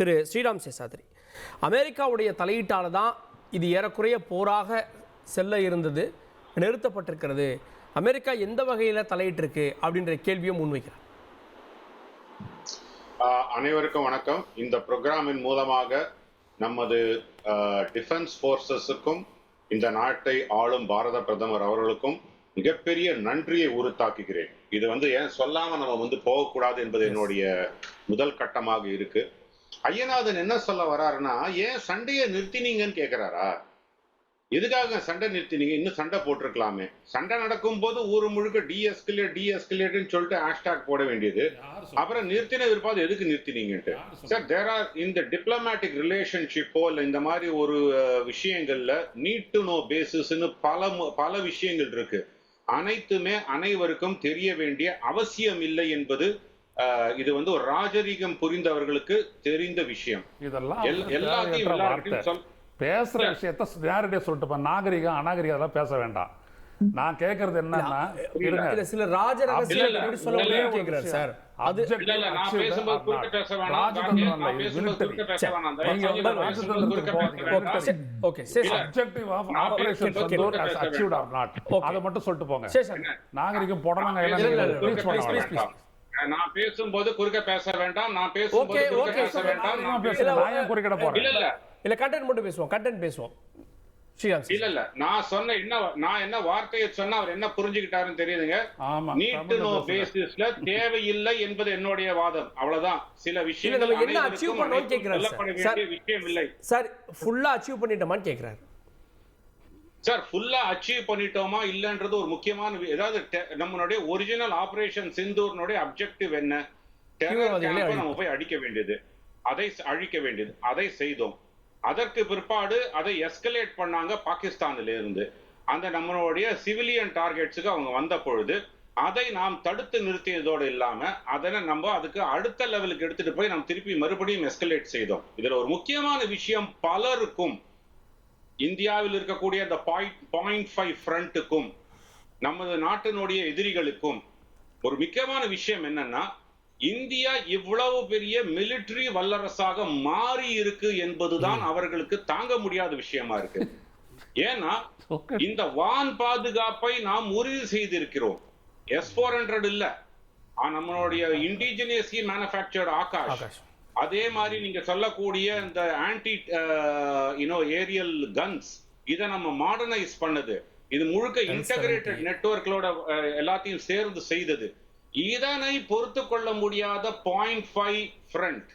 திரு ஸ்ரீராம் சேஷாத்ரி, அமெரிக்காவுடைய தலையீட்டால் தான் இது ஏறக்குறைய போராக செல்ல இருந்தது நிறுத்தப்பட்டிருக்கிறது. அமெரிக்கா எந்த வகையில் தலையிட்டிருக்கு அப்படின்ற கேள்வியும் முன்வைக்கிறார். அனைவருக்கும் வணக்கம். இந்த ப்ரோக்ராமின் மூலமாக நமது டிஃபென்ஸ் ஃபோர்ஸஸுக்கும் இந்த நாட்டை ஆளும் பாரத பிரதமர் அவர்களுக்கும் மிகப்பெரிய நன்றியை உறுத்தாக்குகிறேன். இது ஏன் சொல்லாம நம்ம போகக்கூடாது என்பது என்னுடைய முதல் கட்டமாக இருக்கு. ஐயநாதன் என்ன சொல்ல வர்றாருன்னா, ஏன் சண்டையை நிறுத்தினீங்கன்னு கேட்கிறாரா? எதுக்காக சண்டை நிறுத்தினீங்க? இன்னும் சண்டை போட்டிருக்கலாமே. சண்டை நடக்கும் போது ஊரு முழுக்க டீஎஸ்கலேட்னு சொல்லிட்டு ஹேஷ்டாக் போட வேண்டியது. அப்புறம் நிறுத்தின விருப்பாது எதுக்கு நிறுத்தினீங்கன்ட்டு. சார், தேர் ஆர் இந்த டிப்ளமேட்டிக் ரிலேஷன்ஷிப்போ இல்லை இந்த மாதிரி ஒரு விஷயங்கள்ல நீட் டு நோ பேசிஸ்ன்னு பல விஷயங்கள் இருக்கு. அனைத்துமே அனைவருக்கும் தெரிய வேண்டிய அவசியம் இல்லை என்பது இது ஒரு ராஜரீகம் புரிந்தவர்களுக்கு தெரிந்த விஷயம். எல்லாத்தையும் பேசுற விஷயத்த நேரடியா சொல்லிட்டு நாகரிகம் அநாகரிகம் அதெல்லாம் பேச வேண்டாம். நான் கேட்கறது என்னன்னா, சில ராஜரகசியம் சொல்ல முடியும் கேக்குறாரு சார். அது நான் பேசும்போது குறுக்க பேச வேண்டாம். நான் பேசும்போது குறுக்க பேச வேண்டாம். ஓகே, சரி. Objective of Operation Sindoor has achieved or not, அத மட்டும் சொல்லிட்டு போங்க. நாகரிகம் போடணுங்க எல்லாம். நான் பேசும்போது குறுக்க பேச வேண்டாம். நான் பேசும்போது குறுக்க பேச வேண்டாம். நான் பேசுறேன், நான் ஏன் குறுக்கிட போறேன்? இல்ல கண்டென்ட் மட்டும் பேசுவோம், கண்டென்ட் பேசுவோம். இல்ல நான் சொன்ன நான் என்ன வார்த்தையை சொன்னா அவர் என்ன புரிஞ்சுக்கிட்டாருன்னு தெரியுதுங்க. நீட் டு நோ பேசிஸ்ல தேவையில்லை என்பது என்னுடைய வாதம். அவ்வளவுதான். சில விஷயங்கள் என்ன அச்சீவ் பண்ணோம்னு கேக்குறாரு விஷயம் இல்லை சார். ஃபுல்லா அச்சீவ் பண்ணிட்டோமான்னு கேக்குறாரு சார். ஃபுல்லா அச்சீவ் பண்ணிட்டோமா இல்லன்றது ஒரு முக்கியமான, ஏதாவது நம்மளுடைய ஒரிஜினல் ஆபரேஷன் சிந்தூர்னுடைய அப்ஜெக்டிவ் என்ன? நம்ம போய் அடிக்க வேண்டியது, அதை அழிக்க வேண்டியது, அதை செய்தோம். அதற்கு பிற்பாடு அதை எஸ்கலேட் பண்ணாங்க பாகிஸ்தானில இருந்து. அந்த நம்மளுடைய சிவிலியன் டார்கெட்ஸுக்கு அவங்க வந்த பொழுது அதை நாம் தடுத்து நிறுத்தியதோடு இல்லாம அதனை நம்ம அதுக்கு அடுத்த லெவலுக்கு எடுத்துட்டு போய் நாம் திருப்பி மறுபடியும் எஸ்கலேட் செய்தோம். இதுல ஒரு முக்கியமான விஷயம், பலருக்கும் இந்தியாவில் இருக்கக்கூடிய அந்த 0.5 ஃப்ரண்ட்டுக்கும் நமது நாட்டினுடைய எதிரிகளுக்கும் ஒரு முக்கியமான விஷயம் என்னன்னா, இந்தியா இவ்வளவு பெரிய மிலிட்டரி வல்லரசாக மாறி இருக்கு என்பதுதான் அவர்களுக்கு தாங்க முடியாத விஷயமா இருக்கு. ஏன்னா இந்த வான் பாதுகாப்பை நாம் உறுதி செய்திருக்கிறோம். S-400 இல்ல, நம்மளுடைய இண்டிஜினியஸ்லி மேனுஃபேக்சர்ட் ஆகாஷ், அதே மாதிரி நீங்க சொல்லக்கூடிய இந்த ஆன்டி ஏரியல் கன்ஸ், இதை நம்ம மாடர்னைஸ் பண்ணது. இது முழுக்க இன்டகிரேட்டட் நெட்வொர்க்களோட எல்லாத்தையும் சேர்ந்து செய்தது. இதனை பொறுத்து கொள்ள முடியாத 0.5 ஃப்ரண்ட்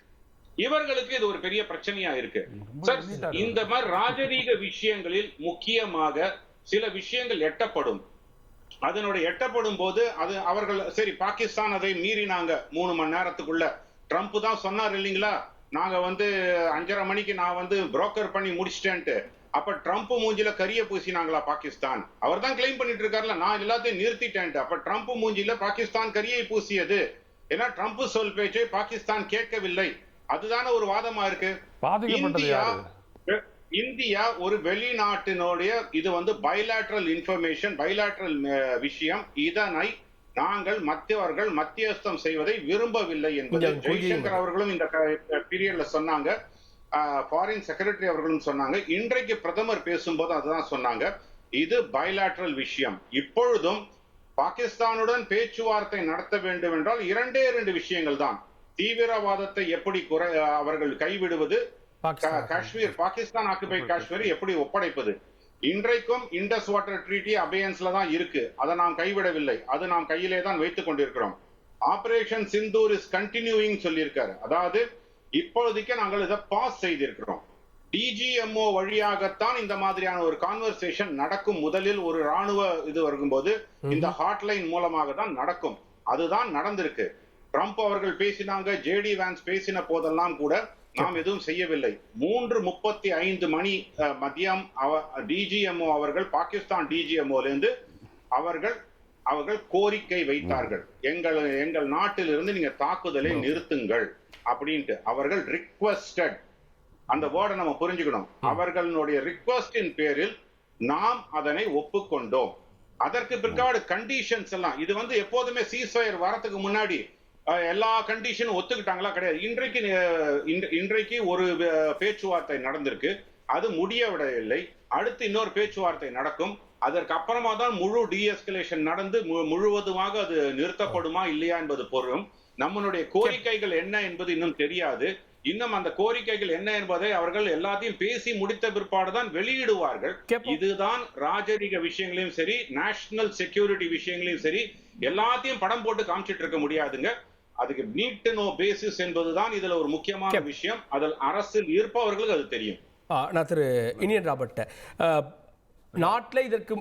இவர்களுக்கு இது ஒரு பெரிய பிரச்சனையா இருக்கு. இந்த மாதிரி ராஜரீக விஷயங்களில் முக்கியமாக சில விஷயங்கள் எட்டப்படும். அதனுடைய எட்டப்படும் போது அது அவர்கள் சரி, பாகிஸ்தான் அதை மீறினாங்க 3 மணி நேரத்துக்குள்ள. ட்ரம்ப் தான் சொன்னார் இல்லைங்களா, நாங்க 5:30 மணிக்கு நான் புரோக்கர் பண்ணி முடிச்சிட்டேன்ட்டு. அப்ப ட்ரம்ப் மூஞ்சில கரிய பூசினாங்களா பாகிஸ்தான்? அவர் தான் கிளைம் பண்ணிட்டு இருக்காருல, நான் எல்லாத்தையும் நிறுத்திட்டேன்ட்டு. அப்ப ட்ரம்ப் மூஞ்சில பாகிஸ்தான் கரியை பூசியது. ஏன்னா ட்ரம்ப் சொல் பேச்சை பாகிஸ்தான் கேட்கவில்லை. அதுதான ஒரு வாதமா இருக்கு. இந்தியா ஒரு வெளிநாட்டினுடைய இது பைலேட்டரல் இன்ஃபர்மேஷன், பைலேட்டரல் விஷயம். இதனை நாங்கள் மத்தியஸ்தம் செய்வதை விரும்பவில்லை என்பது ஜெய்சங்கர் அவர்களும் இந்த பீரியட்ல சொன்னாங்க. ஃபாரின் செக்ரட்டரி அவர்களும் சொன்னாங்க. இன்றைக்கு பிரதமர் பேசும்போது அதுதான் சொன்னாங்க. இது பைலேட்டரல் விஷயம். இப்பொழுதும் பாகிஸ்தானுடன் பேச்சுவார்த்தை நடத்த வேண்டும் என்றால் 2 விஷயங்கள் தான். தீவிரவாதத்தை எப்படி அவர்கள் கைவிடுவது, காஷ்மீர், பாகிஸ்தான் ஆக்குபை காஷ்மீரை எப்படி ஒப்படைப்பது. இன்றைக்கும் இண்டஸ் வாட்டர் ட்ரீட்டி அபயன்ஸ்ல தான் இருக்கு. அதை நாம் கைவிடவில்லை. அது நாம் கையிலே தான் வைத்துக் கொண்டிருக்கிறோம். ஆபரேஷன் சிந்தூர் இஸ் கண்டினியூயிங் சொல்லியிருக்காரு. அதாவது இப்பொழுதைக்கு நாங்கள் இதை பாஸ் செய்திருக்கிறோம். டிஜிஎம்ஓ வழியாகத்தான் இந்த மாதிரியான ஒரு கான்வர்சேஷன் நடக்கும். முதலில் ஒரு ராணுவ இது வரும்போது இந்த ஹாட்லைன் மூலமாக தான் நடக்கும். அதுதான் நடந்திருக்கு. ட்ரம்ப் அவர்கள் பேசினாங்க, ஜேடி வான்ஸ் பேசின போதெல்லாம் கூட நாம் எதுவும் செய்யவில்லை. 3:35 மணி மதியம் டிஜிஎம்ஓ அவர்கள், பாகிஸ்தான் டிஜிஎம்ஓல இருந்து அவர்கள் கோரிக்கை வைத்தார்கள். எங்கள் நாட்டிலிருந்து நீங்க தாக்குதலை நிறுத்துங்கள் அப்படின்ட்டு. அவர்கள் ரிக்வெஸ்டட், அந்த வேர்டை நம்ம புரிஞ்சுக்கணும். அவர்களுடைய ரிக்வெஸ்டின் பேரில் நாம் அதனை ஒப்புக்கொண்டோம். அதற்கு பிற்காடு கண்டிஷன்ஸ் எல்லாம் இது எப்போதுமே சீஸ்ஃபயர் வரத்துக்கு முன்னாடி எல்லா கண்டிஷனும் ஒத்துக்கிட்டாங்களா? கிடையாது. இன்றைக்கு ஒரு பேச்சுவார்த்தை நடந்திருக்கு, அது முடியவிடவில்லை. அடுத்து இன்னொரு பேச்சுவார்த்தை நடக்கும். அதற்கு அப்புறமா தான் முழு டீஎஸ்கலேஷன் நடந்து முழுவதுமாக அது நிறுத்தப்படுமா இல்லையா என்பது பொருளும். நம்மளுடைய கோரிக்கைகள் என்ன என்பது இன்னும் தெரியாது. இன்னும் அந்த கோரிக்கைகள் என்ன என்பதை அவர்கள் எல்லாத்தையும் பேசி முடித்த பிற்பாடுதான் வெளியிடுவார்கள். இதுதான் ராஜரீக விஷயங்களையும் சரி, நேஷனல் செக்யூரிட்டி விஷயங்களையும் சரி, எல்லாத்தையும் படம் போட்டு காமிச்சிட்டு இருக்க முடியாதுங்க. அதுக்கு நீட் டு நோ பேசிஸ் என்பதுதான் இதுல ஒரு முக்கியமான விஷயம். அதில் அரசில் இருப்பவர்களுக்கு அது தெரியும். நான் திரு இனியன் ராபர்ட் நாட்டில் இதற்கு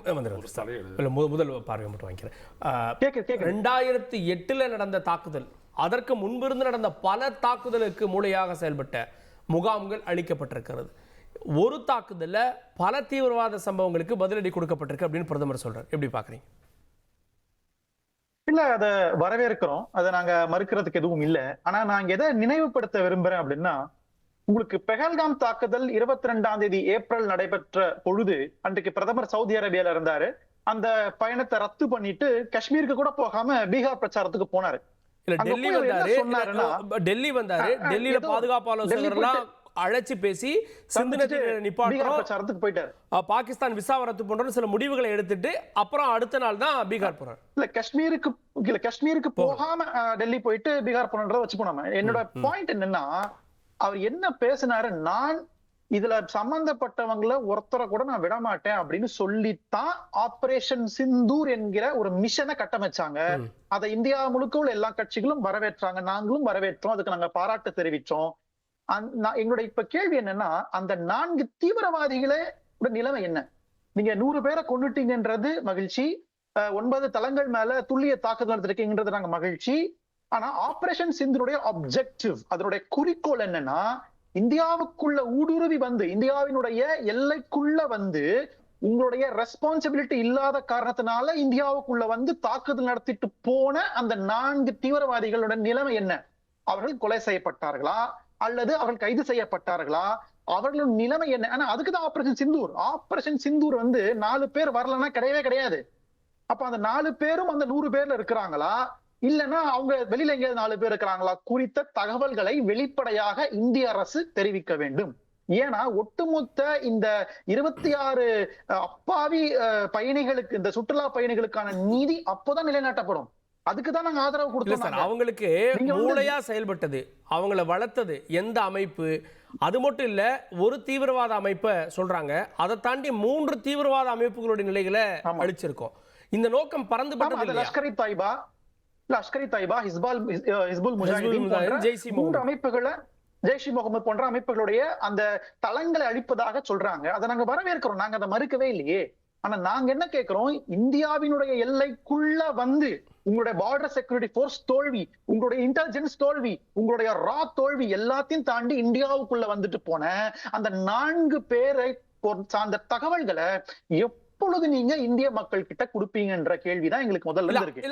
முதல் பார்வை மட்டும் வாங்கிக்கிறேன். 2008 நடந்த தாக்குதல், அதற்கு முன்பிருந்து நடந்த பல தாக்குதலுக்கு மூளையாக செயல்பட்ட முகாம்கள் அளிக்கப்பட்டிருக்கிறது. ஒரு தாக்குதல்ல பல தீவிரவாத சம்பவங்களுக்கு பதிலடி கொடுக்கப்பட்டிருக்கு அப்படின்னு பிரதமர் சொல்றாரு. எப்படி பாக்குறீங்க? இல்ல, அதை வரவேற்கிறோம், அதை நாங்க மறுக்கிறதுக்கு எதுவும் இல்லை. ஆனா நான் எதை நினைவுபடுத்த விரும்புறேன் அப்படின்னா, உங்களுக்கு பெஹல்காம் தாக்குதல் 22ஆம் தேதி ஏப்ரல் நடைபெற்ற பொழுது அன்றைக்கு பிரதமர் சவுதி அரேபியால இருந்தாரு. அந்த பயணத்தை ரத்து பண்ணிட்டு காஷ்மீருக்கு கூட போகாம பீகார் பிரச்சாரத்துக்கு போனாரு. டெல்லி வந்தாரு. டெல்லியில பாதுகாப்பு ஆலோசகர்லாம் அழைச்சி பேசி பிரச்சாரத்துக்கு போயிட்டாரு. பாகிஸ்தான் விசாவை ரத்து பண்ற சில முடிவுகளை எடுத்துட்டு அப்புறம் அடுத்த நாள் தான் பீகார் போறாரு. காஷ்மீருக்கு போகாம டெல்லி போயிட்டு பீகார் போனன்றத வச்சு போனாம. என்னோட பாயிண்ட் என்னன்னா, அவர் என்ன பேசினாரு, நான் இதுல சம்பந்தப்பட்டவங்களை ஒருத்தரை கூட நான் விட மாட்டேன் அப்படின்னு சொல்லித்தான் ஆபரேஷன் சிந்தூர் என்கிற ஒரு மிஷனை கட்டமைச்சாங்க. அதை இந்தியா முழுக்க உள்ள எல்லா கட்சிகளும் வரவேற்றாங்க, நாங்களும் வரவேற்றோம், அதுக்கு நாங்க பாராட்டு தெரிவிச்சோம். எங்களுடைய இப்ப கேள்வி என்னன்னா, அந்த 4 தீவிரவாதிகளே நிலைமை என்ன? நீங்க 100 பேரை கொண்டுட்டீங்கன்றது மகிழ்ச்சி, 9 தளங்கள் மேல துல்லிய தாக்குதல் நடத்திருக்கீங்கன்றது நாங்க மகிழ்ச்சி. ஆனா ஆபரேஷன் சிந்தூருடைய ஆப்ஜெக்டிவ், அதனுடைய குறிக்கோள் என்னன்னா, இந்தியாவுக்குள்ள ஊடுருவி வந்து இந்தியாவினுடைய எல்லைக்குள்ள வந்து உங்களுடைய ரெஸ்பான்சிபிலிட்டி இல்லாத காரணத்தினால இந்தியாவுக்குள்ள வந்து தாக்குதல் நடத்திட்டு போன அந்த 4 தீவிரவாதிகளோட நிலைமை என்ன? அவர்கள் கொலை செய்யப்பட்டார்களா அல்லது அவர்கள் கைது செய்யப்பட்டார்களா? அவர்களோட நிலைமை என்ன? ஆனா அதுக்குதான் ஆபரேஷன் சிந்தூர். ஆபரேஷன் சிந்தூர் வந்து 4 பேர் வரலன்னா கிடையவே கிடையாது. அப்ப அந்த 4 பேரும் அந்த 100 பேர்ல இருக்கிறாங்களா, இல்லைன்னா அவங்க வெளியில எங்கேயாவது 4 பேர் இருக்கிறாங்களா குறித்த தகவல்களை வெளிப்படையாக இந்திய அரசு தெரிவிக்க வேண்டும். ஏன்னா ஒட்டுமொத்த இந்த 26 அப்பாவி பயணிகளுக்கு, இந்த சுற்றுலா பயணிகளுக்கான நீதி அப்போதான் நிலைநாட்டப்படும். அதுக்குதான் நாங்க ஆதரவு கொடுத்தோம். அவங்களுக்கு மூளையா செயல்பட்டது, அவங்கள வளர்த்தது எந்த அமைப்பு? அது மட்டும் இல்ல, ஒரு தீவிரவாத அமைப்பை சொல்றாங்க, அதை தாண்டி 3 தீவிரவாத அமைப்புகளுடைய நிலைகளை அழிச்சிருக்கோம். இந்த நோக்கம் பறந்துபட்டது. லஷ்கர் தாய்பா, ஹிஸ்புல் முஜாஹிதீன் போன்ற 3 அமைப்புகளை, ஜெய்ஷ் இ முகமது போன்ற அமைப்புகளுடைய அந்த தளங்களை அழிப்பதாக சொல்றாங்க. அதை நாங்க வரவேற்கிறோம், நாங்க அதை மறுக்கவே இல்லையே. ஆனா நாங்க என்ன கேட்கிறோம், இந்தியாவினுடைய எல்லைக்குள்ள வந்து உங்களுடைய பார்டர் செக்யூரிட்டி போர்ஸ் தோல்வி, உங்களுடைய இன்டெலிஜென்ஸ் தோல்வி, உங்களுடைய ரா தோல்வி எல்லாத்தையும் தாண்டி இந்தியாவுக்குள்ள வந்துட்டு போன அந்த 4 பேரை சார்ந்த தகவல்களை எப்பொழுது நீங்க இந்திய மக்கள் கிட்ட கொடுப்பீங்கன்ற கேள்விதான் எங்களுக்கு முதல்ல இருக்கு.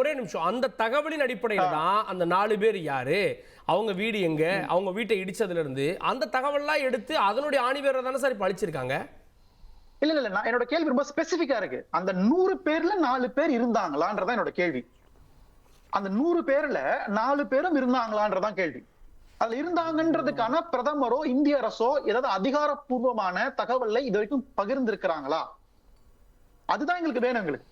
ஒரே நிமிஷம், அந்த தகவலின் அடிப்படையில தான் அந்த 4 பேர் யாரு, அவங்க வீடு எங்க, அவங்க வீட்டை இடிச்சதுல இருந்து அந்த தகவல்லாம் எடுத்து அதனுடைய ஆணிவேரை தானே சார் பழிச்சிருக்காங்க. இல்ல என்னோட கேள்வி ரொம்ப ஸ்பெசிபிக்கா இருக்கு. அந்த 100 பேர்ல 4 பேர் இருந்தாங்களான்றதான் என்னோட கேள்வி. அந்த 100 பேர்ல 4 பேரும் இருந்தாங்களான்றதான் கேள்வி. அதுல இருந்தாங்கன்றதுக்கான பிரதமரோ இந்திய அரசோ ஏதாவது அதிகாரப்பூர்வமான தகவலை இது வரைக்கும் பகிர்ந்து இருக்கிறாங்களா? அதுதான் எங்களுக்கு வேணும். எங்களுக்கு